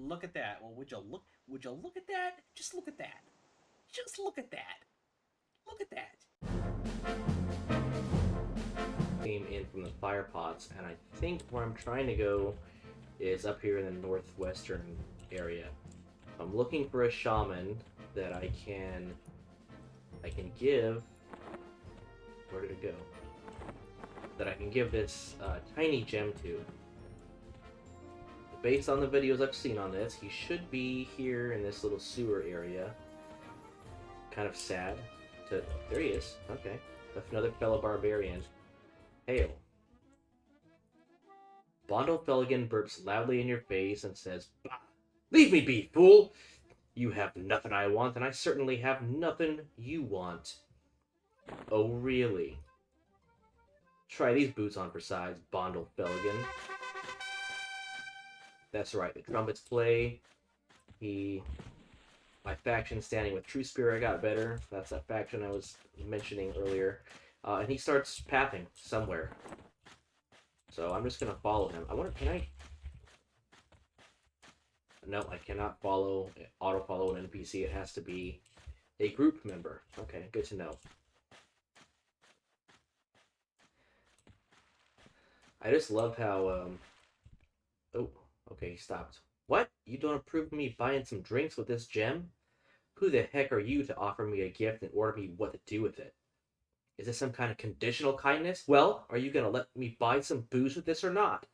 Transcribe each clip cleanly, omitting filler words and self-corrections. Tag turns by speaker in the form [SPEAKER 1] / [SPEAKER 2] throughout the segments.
[SPEAKER 1] Look at that. Well, would you look at that? Just look at that. Just look at that. Look at that. Came in from the fire pots, and I think where I'm trying to go is up here in the northwestern area. I'm looking for a shaman that I can give. Where did it go? That I can give this tiny gem to. Based on the videos I've seen on this, he should be here in this little sewer area. Kind of sad. There he is. Okay. Another fellow barbarian. Hail. Bondl Felligan burps loudly in your face and says, "Bah! Leave me be, fool! You have nothing I want, and I certainly have nothing you want." Oh, really? Try these boots on for size, Bondl Felligan. That's right, the trumpets play. My faction standing with True Spirit got better. That's that faction I was mentioning earlier. And he starts pathing somewhere. So I'm just gonna follow him. Can I? No, I cannot auto-follow an NPC. It has to be a group member. Okay, good to know. I just love how, oh, okay, he stopped. What? You don't approve of me buying some drinks with this gem? Who the heck are you to offer me a gift and order me what to do with it? Is this some kind of conditional kindness? Well, are you gonna let me buy some booze with this or not?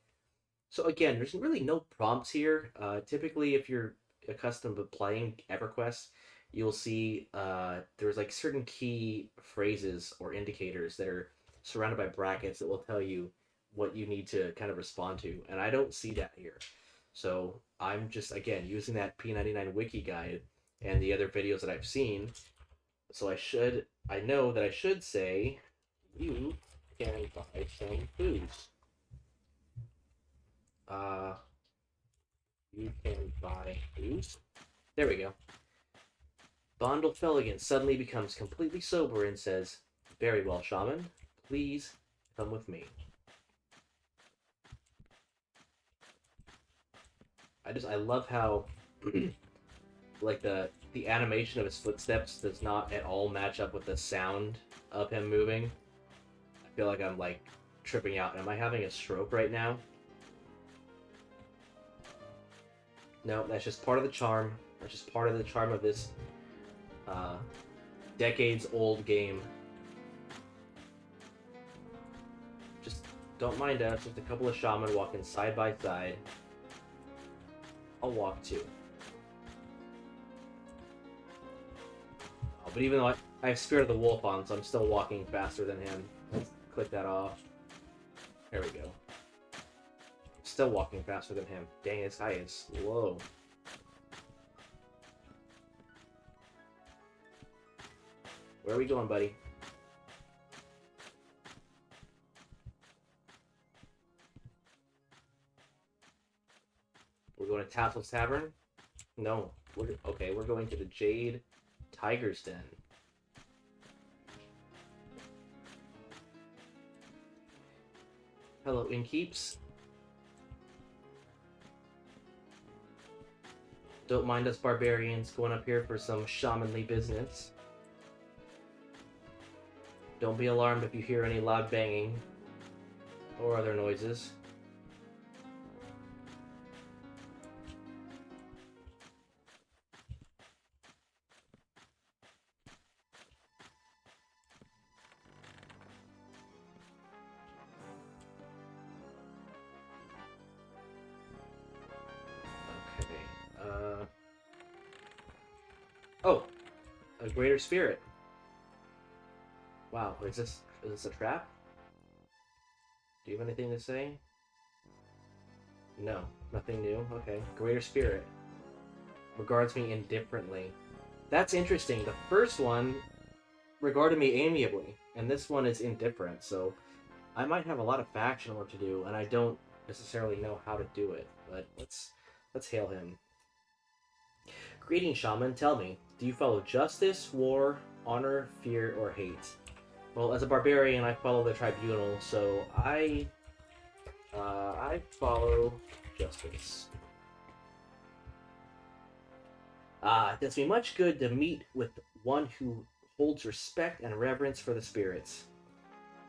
[SPEAKER 1] So again, there's really no prompts here. Typically, if you're accustomed to playing EverQuest, you'll see there's like certain key phrases or indicators that are surrounded by brackets that will tell you what you need to kind of respond to, and I don't see that here. So I'm just, again, using that P99 wiki guide and the other videos that I've seen. So I know that I should say, you can buy some booze. You can buy booze. There we go. Bondl Felligan suddenly becomes completely sober and says, "Very well, shaman. Please come with me." I love how like the animation of his footsteps does not at all match up with the sound of him moving. I feel like I'm like tripping out. Am I having a stroke right now? No, that's just part of the charm. That's just part of the charm of this decades-old game. Just don't mind us. Just a couple of shaman walking side by side. I'll walk too. Oh, but even though I have Spirit of the Wolf on, so I'm still walking faster than him. Let's click that off. There we go. Still walking faster than him. Dang, this guy is slow. Where are we going, buddy? We're going to Tassel's Tavern? No. We're going to the Jade Tiger's Den. Hello, innkeeps. Don't mind us barbarians going up here for some shamanly business. Don't be alarmed if you hear any loud banging or other noises. Oh, a greater spirit. Wow, is this a trap? Do you have anything to say? No, nothing new. Okay, greater spirit regards me indifferently. That's interesting. The first one regarded me amiably, and this one is indifferent. So I might have a lot of faction work to do, and I don't necessarily know how to do it. But let's hail him. Greeting, shaman. Tell me, do you follow justice, war, honor, fear, or hate? Well, as a barbarian, I follow the tribunal, so I follow justice. It does me much good to meet with one who holds respect and reverence for the spirits.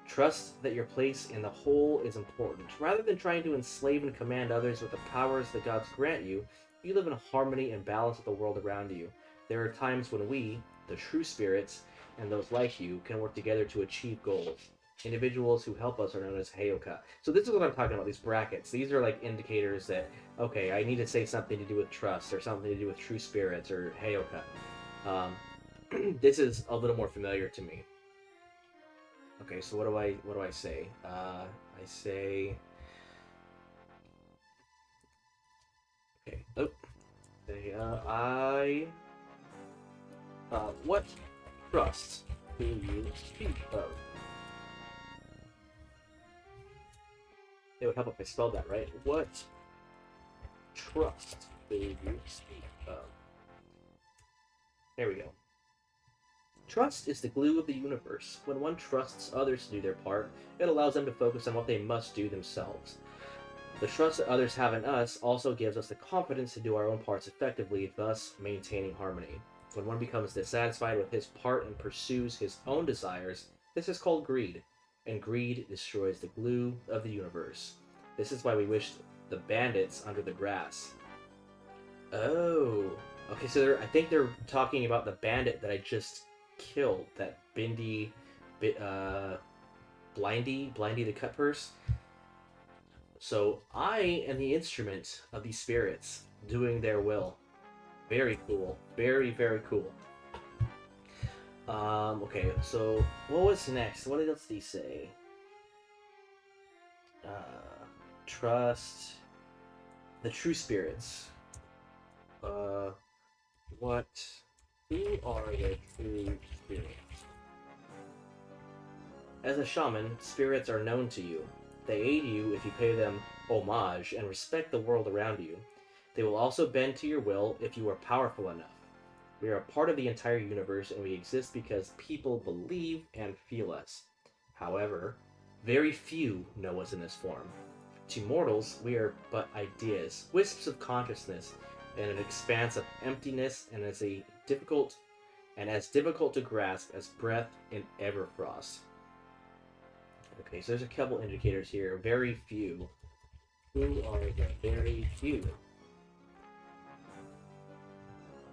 [SPEAKER 1] Trust that your place in the whole is important. Rather than trying to enslave and command others with the powers the gods grant you, you live in harmony and balance with the world around you. There are times when we, the true spirits, and those like you, can work together to achieve goals. Individuals who help us are known as Heyoka. So this is what I'm talking about, these brackets. These are like indicators that, okay, I need to say something to do with trust, or something to do with true spirits, or Heyoka. This is a little more familiar to me. Okay, so what do I say? I say okay. Oh, say what trust do you speak of? It would help if I spelled that right. What trust do you speak of? There we go. Trust is the glue of the universe. When one trusts others to do their part, it allows them to focus on what they must do themselves. The trust that others have in us also gives us the confidence to do our own parts effectively, thus maintaining harmony. When one becomes dissatisfied with his part and pursues his own desires, this is called greed, and greed destroys the glue of the universe. This is why we wish the bandits under the grass. Oh, okay. So I think they're talking about the bandit that I just killed. That Blindy the cut purse. So I am the instrument of these spirits doing their will. Very cool. Very, very cool. Okay, so what was next? What else did he say? Trust the true spirits. What? Who are the true spirits? As a shaman, spirits are known to you. They aid you if you pay them homage and respect the world around you. They will also bend to your will if you are powerful enough. We are a part of the entire universe and we exist because people believe and feel us. However, very few know us in this form. To mortals, we are but ideas, wisps of consciousness, and an expanse of emptiness, and as difficult to grasp as breath in Everfrost. Okay, so there's a couple indicators here. Very few. Who are the very few?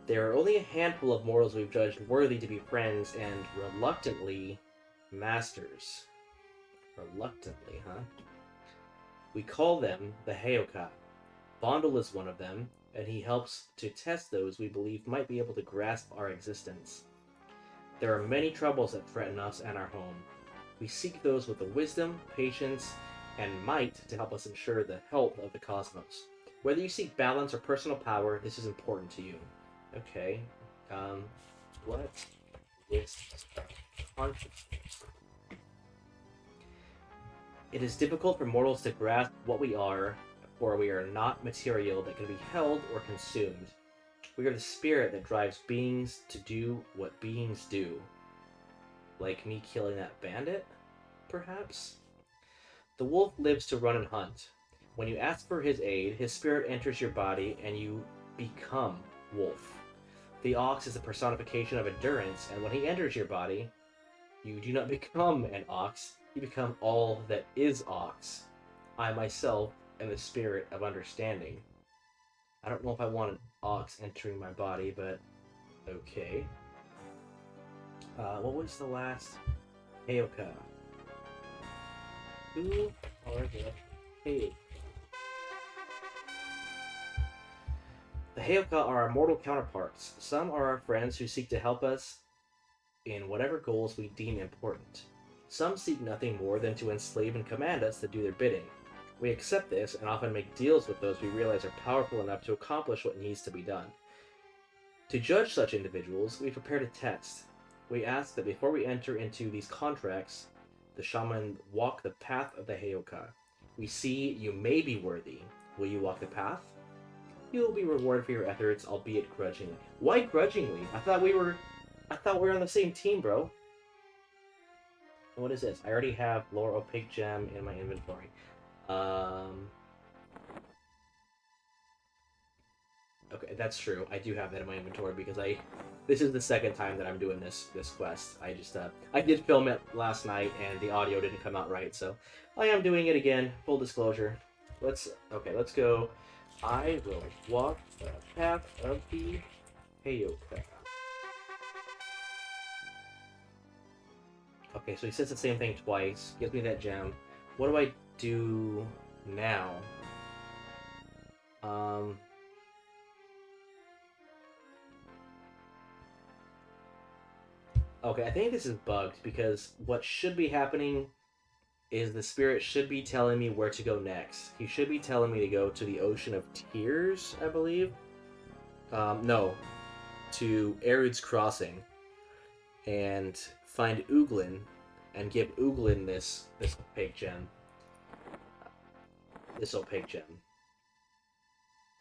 [SPEAKER 1] There are only a handful of mortals we've judged worthy to be friends and reluctantly masters. Reluctantly, huh? We call them the Heyoka. Bondl is one of them, and he helps to test those we believe might be able to grasp our existence. There are many troubles that threaten us and our home. We seek those with the wisdom, patience, and might to help us ensure the health of the cosmos. Whether you seek balance or personal power, this is important to you. Okay. What is consciousness? It is difficult for mortals to grasp what we are, for we are not material that can be held or consumed. We are the spirit that drives beings to do what beings do. Like me killing that bandit, perhaps? The wolf lives to run and hunt. When you ask for his aid, his spirit enters your body and you become wolf. The ox is the personification of endurance, and when he enters your body, you do not become an ox, you become all that is ox. I myself am the spirit of understanding. I don't know if I want an ox entering my body, but okay. What was the last? Heyoka. Who are the Heyoka? The Heyoka are our mortal counterparts. Some are our friends who seek to help us in whatever goals we deem important. Some seek nothing more than to enslave and command us to do their bidding. We accept this and often make deals with those we realize are powerful enough to accomplish what needs to be done. To judge such individuals, we prepared a test. We ask that before we enter into these contracts, the shaman walk the path of the Heyoka. We see you may be worthy. Will you walk the path? You will be rewarded for your efforts, albeit grudgingly. Why grudgingly? I thought we were on the same team, bro. And what is this? I already have Lore Opaque Gem in my inventory. Okay, that's true. I do have that in my inventory because this is the second time that I'm doing this quest. I did film it last night and the audio didn't come out right, so I am doing it again. Full disclosure. Let's go. I will walk the path of the Heyoka. Okay, so he says the same thing twice. Gives me that gem. What do I do now? Okay, I think this is bugged because what should be happening is the spirit should be telling me where to go next. He should be telling me to go to the Ocean of Tears, I believe. No, to Erud's Crossing and find Ooglyn and give Ooglyn this opaque gem. This opaque gem.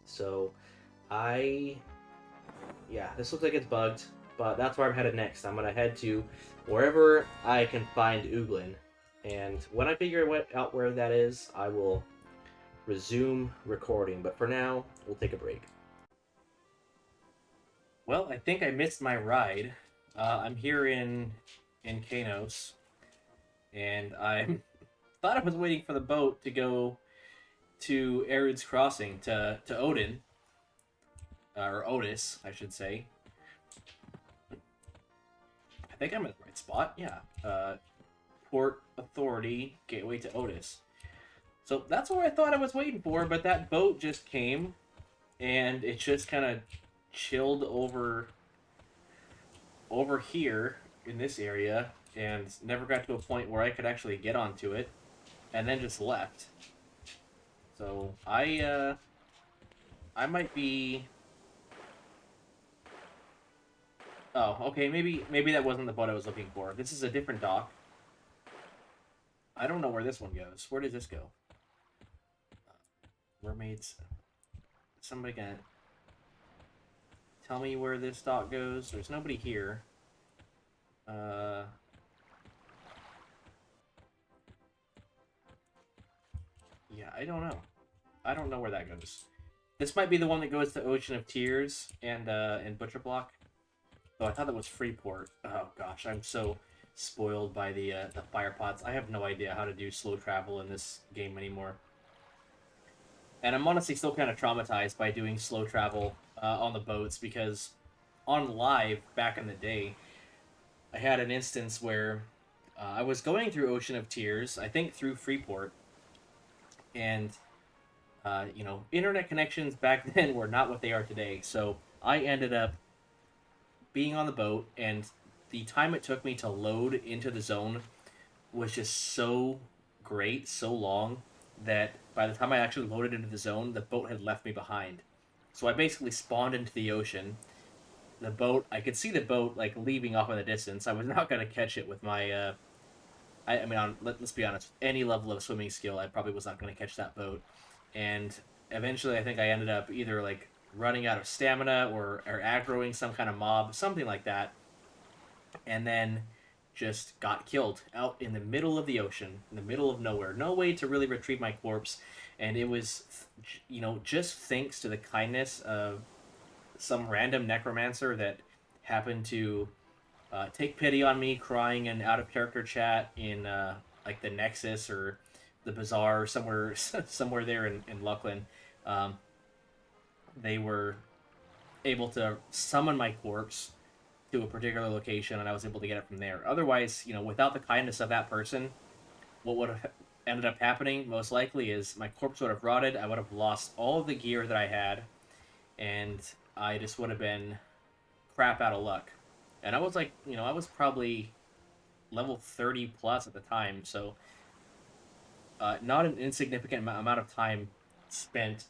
[SPEAKER 1] So, this looks like it's bugged, but that's where I'm headed next. I'm gonna head to wherever I can find Ooglyn, and when I figure out where that is, I will resume recording. But for now, we'll take a break. Well, I think I missed my ride. I'm here in Qeynos, and I thought I was waiting for the boat to go to Erud's Crossing to Odin, or Otis, I should say. I think I'm in the right spot. Yeah. Port Authority Gateway to Otis. So that's what I thought I was waiting for, but that boat just came, and it just kind of chilled over here in this area, and never got to a point where I could actually get onto it, and then just left. So I might be. Oh, okay. Maybe that wasn't the boat I was looking for. This is a different dock. I don't know where this one goes. Where does this go? Mermaids. Somebody can tell me where this dock goes. There's nobody here. Yeah, I don't know. I don't know where that goes. This might be the one that goes to Ocean of Tears and Butcher Block. Oh, I thought that was Freeport. Oh gosh, I'm so spoiled by the fire pots. I have no idea how to do slow travel in this game anymore. And I'm honestly still kind of traumatized by doing slow travel on the boats, because on live back in the day, I had an instance where I was going through Ocean of Tears, I think through Freeport, and internet connections back then were not what they are today. So I ended up being on the boat, and the time it took me to load into the zone was just so great, so long, that by the time I actually loaded into the zone, the boat had left me behind. So I basically spawned into the ocean. The boat, I could see the boat like leaving off in the distance. I was not going to catch it with my let's be honest, with any level of swimming skill, I probably was not going to catch that boat. And eventually I think I ended up either like running out of stamina or aggroing some kind of mob, something like that, and then just got killed out in the middle of the ocean, in the middle of nowhere. No way to really retrieve my corpse, and it was, just thanks to the kindness of some random necromancer that happened to take pity on me crying in out of character chat in like the Nexus or the Bazaar, somewhere somewhere there in Lucklin. They were able to summon my corpse to a particular location, and I was able to get it from there. Otherwise, without the kindness of that person, what would have ended up happening most likely is my corpse would have rotted. I would have lost all of the gear that I had, and I just would have been crap out of luck. And I was like, I was probably level 30 plus at the time, so not an insignificant amount of time spent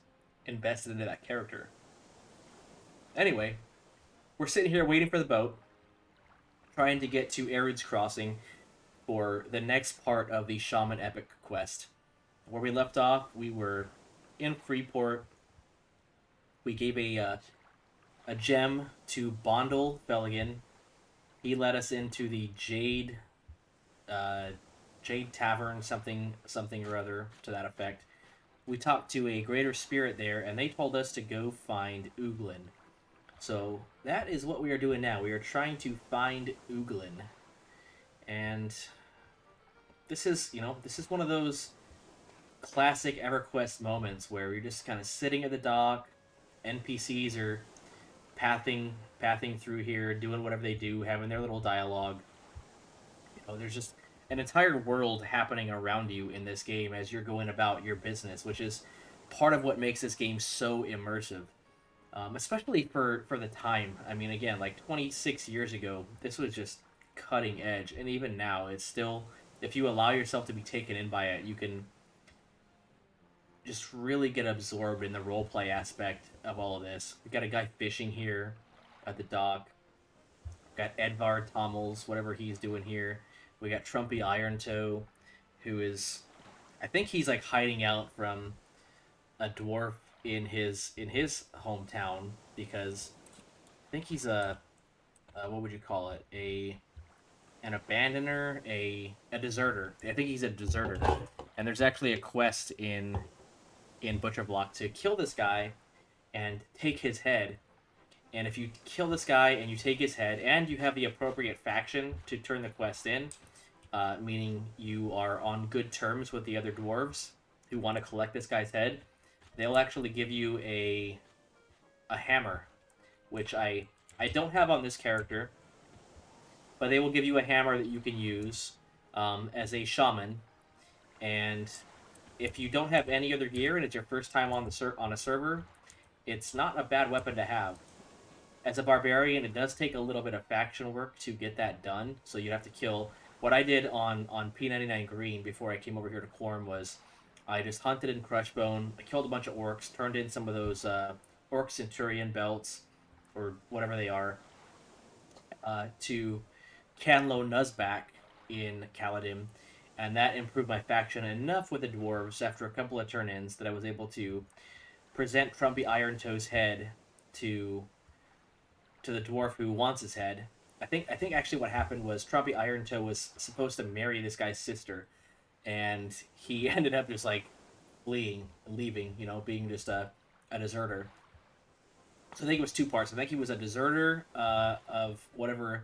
[SPEAKER 1] invested into that character. Anyway, we're sitting here waiting for the boat, trying to get to Erud's Crossing for the next part of the Shaman Epic quest. Where we left off, we were in Freeport. We gave a gem to Bondl Felligan. He led us into the Jade Tavern, something or other to that effect. We talked to a greater spirit there, and they told us to go find Ooglyn. So that is what we are doing now. We are trying to find Ooglyn. And this is, this is one of those classic EverQuest moments where you're just kind of sitting at the dock. NPCs are pathing through here, doing whatever they do, having their little dialogue. There's just an entire world happening around you in this game as you're going about your business, which is part of what makes this game so immersive. Especially for the time. I mean, again, like 26 years ago, this was just cutting edge, and even now, it's still. If you allow yourself to be taken in by it, you can just really get absorbed in the roleplay aspect of all of this. We got a guy fishing here at the dock. We got Edvard Tommels, whatever he's doing here. We got Trumpy Irontoe, who is, I think he's like hiding out from a dwarf in his hometown because I think he's a what would you call it, an abandoner, a deserter. I think he's a deserter, and there's actually a quest in Butcher Block to kill this guy and take his head. And if you kill this guy and you take his head and you have the appropriate faction to turn the quest in, meaning you are on good terms with the other dwarves who want to collect this guy's head, they'll actually give you a hammer, which I don't have on this character, but they will give you a hammer that you can use as a shaman. And if you don't have any other gear and it's your first time on a server, it's not a bad weapon to have. As a barbarian, it does take a little bit of faction work to get that done, so you'd have to kill. What I did on P99 Green before I came over here to Quarm was I just hunted in Crushbone, I killed a bunch of orcs, turned in some of those orc centurion belts, or whatever they are, to Canlo Nuzbak in Kaladin, and that improved my faction enough with the dwarves after a couple of turn-ins that I was able to present Trumpy Irontoe's head to the dwarf who wants his head. I think actually what happened was Trumpy Irontoe was supposed to marry this guy's sister, and he ended up just like leaving, being just a deserter. So I think it was two parts. I think he was a deserter of whatever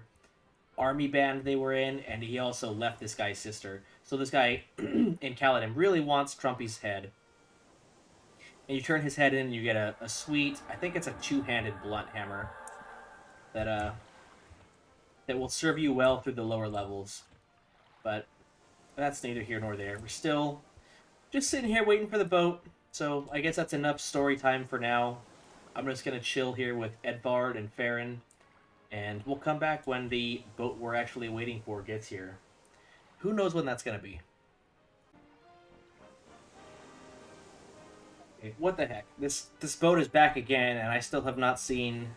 [SPEAKER 1] army band they were in, and he also left this guy's sister. So this guy in Kaladin really wants Trumpy's head. And you turn his head in and you get a sweet, I think it's a two-handed blunt hammer that will serve you well through the lower levels. But that's neither here nor there. We're still just sitting here waiting for the boat. So I guess that's enough story time for now. I'm just going to chill here with Edvard and Farron. And we'll come back when the boat we're actually waiting for gets here. Who knows when that's going to be. Okay, what the heck? This boat is back again, and I still have not seen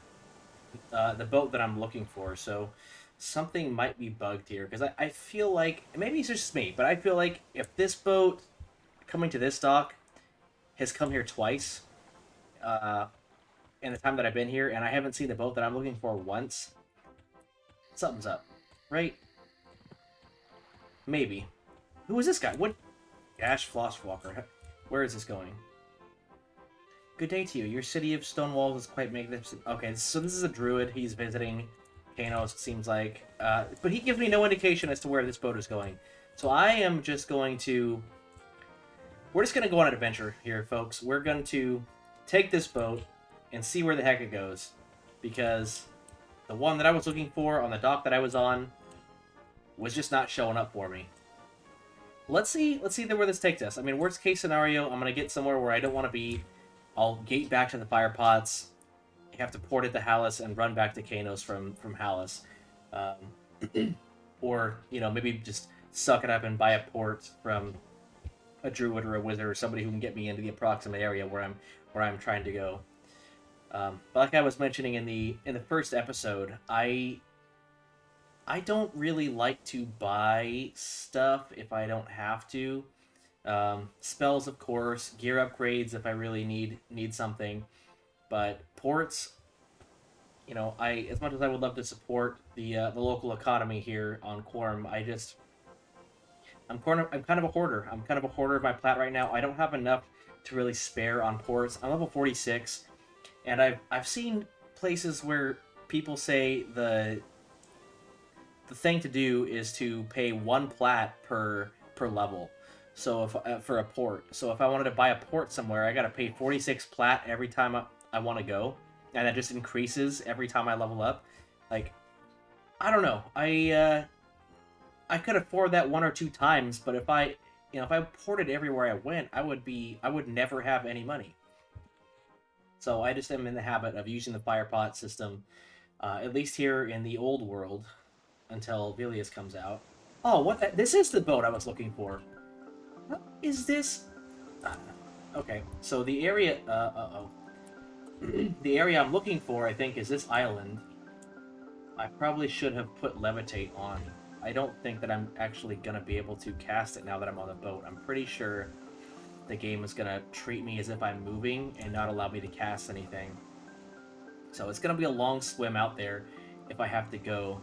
[SPEAKER 1] the boat that I'm looking for. So something might be bugged here. Because I feel like, maybe it's just me, but I feel like if this boat coming to this dock has come here twice in the time that I've been here, and I haven't seen the boat that I'm looking for once, something's up, right? Maybe. Who is this guy? What? Ash Flosswalker. Where is this going? Good day to you. Your city of stone walls is quite magnificent. Okay, so this is a druid. He's visiting Qeynos, it seems like. But he gives me no indication as to where this boat is going. So I am just going to... We're just going to go on an adventure here, folks. We're going to take this boat and see where the heck it goes. Because the one that I was looking for on the dock that I was on was just not showing up for me. Let's see where this takes us. I mean, worst case scenario, I'm going to get somewhere where I don't want to be. I'll gate back to the fire pots, have to port it to Hallis, and run back to Qeynos from Hallis. Or, maybe just suck it up and buy a port from a druid or a wizard or somebody who can get me into the approximate area where I'm trying to go. But like I was mentioning in the first episode, I don't really like to buy stuff if I don't have to. Spells, of course, gear upgrades if I really need something, but ports, I, as much as I would love to support the local economy here on Quarm, I'm kind of a hoarder. I'm kind of a hoarder of my plat right now. I don't have enough to really spare on ports. I'm level 46, and I've seen places where people say the thing to do is to pay 1 plat per level. So if for a port, so if I wanted to buy a port somewhere, I gotta pay 46 plat every time I want to go, and that just increases every time I level up. Like, I don't know. I could afford that 1 or 2 times, but if I ported everywhere I went, I would never have any money. So I just am in the habit of using the fire pot system, at least here in the old world, until Vilius comes out. Oh, what? This is the boat I was looking for. What is this? Okay, so the area. The area I'm looking for, I think, is this island. I probably should have put levitate on. I don't think that I'm actually gonna be able to cast it now that I'm on the boat. I'm pretty sure the game is gonna treat me as if I'm moving and not allow me to cast anything. So it's gonna be a long swim out there if I have to go.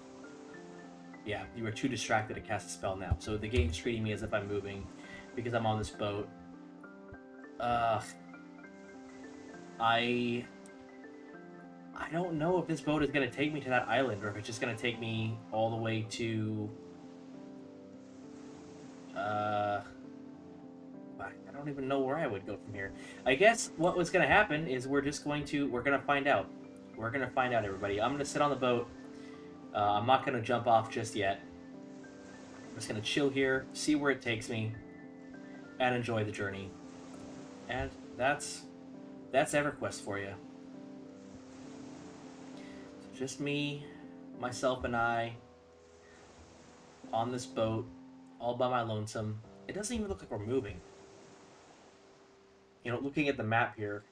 [SPEAKER 1] Yeah, you were too distracted to cast a spell now. So the game's treating me as if I'm moving because I'm on this boat. I don't know if this boat is going to take me to that island or if it's just going to take me all the way to... I don't even know where I would go from here. I guess what was going to happen is we're going to find out. We're going to find out, everybody. I'm going to sit on the boat. I'm not going to jump off just yet. I'm just going to chill here, see where it takes me, and enjoy the journey. And that's EverQuest for you. So just me, myself, and I on this boat, all by my lonesome. It doesn't even look like we're moving. You know, looking at the map here,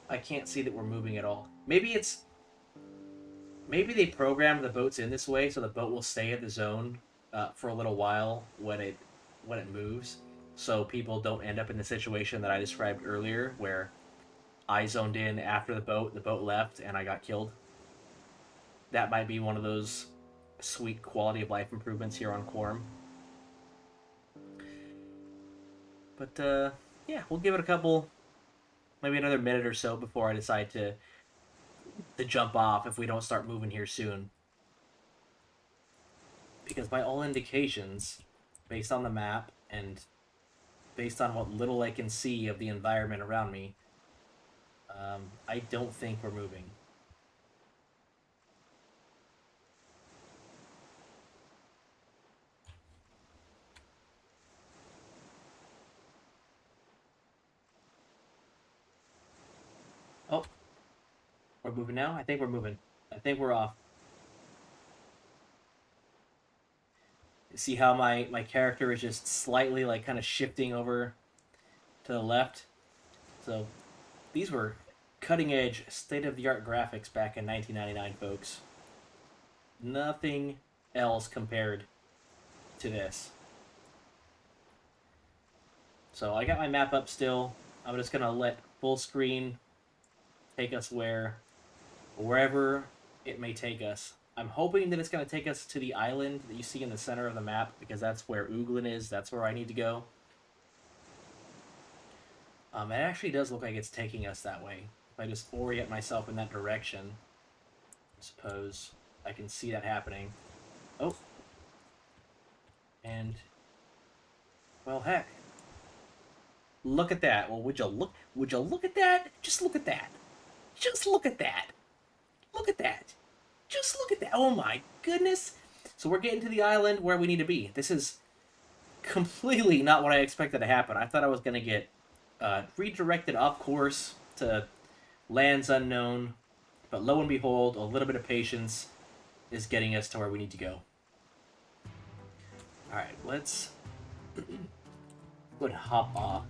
[SPEAKER 1] I can't see that we're moving at all. Maybe they programmed the boats in this way so the boat will stay at the zone for a little while when it moves, so people don't end up in the situation that I described earlier, where I zoned in after the boat left, and I got killed. That might be one of those sweet quality of life improvements here on Quarm. But, yeah, we'll give it a couple, maybe another minute or so before I decide to jump off if we don't start moving here soon. Because by all indications, based on the map and based on what little I can see of the environment around me, I don't think we're moving. Oh, we're moving now? I think we're moving. I think we're off. See how my character is just slightly, like, kind of shifting over to the left? So, these were cutting-edge, state-of-the-art graphics back in 1999, folks. Nothing else compared to this. So, I got my map up still. I'm just going to let full screen take us wherever it may take us. I'm hoping that it's going to take us to the island that you see in the center of the map, because that's where Ooglyn is. That's where I need to go. It actually does look like it's taking us that way. If I just orient myself in that direction, I suppose I can see that happening. Oh. And, well, heck. Look at that. Well, would you look at that? Just look at that. Just look at that. Look at that. Just look at that. Oh my goodness. So we're getting to the island where we need to be. This is completely not what I expected to happen. I thought I was going to get redirected off course to lands unknown. But lo and behold, a little bit of patience is getting us to where we need to go. Alright, let's hop off.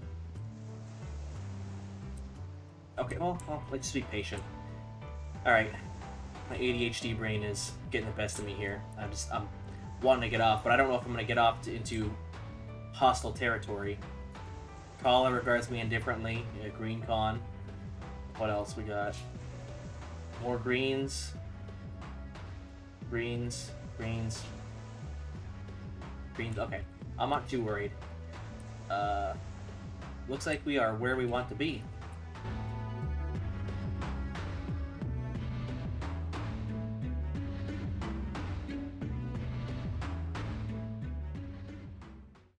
[SPEAKER 1] Okay, well, let's just be patient. Alright. My ADHD brain is getting the best of me here. I'm wanting to get off, but I don't know if I'm going to get off into hostile territory. Kala regards me indifferently. Green con. What else we got? More greens. Greens. Greens. Greens. Okay. I'm not too worried. Looks like we are where we want to be.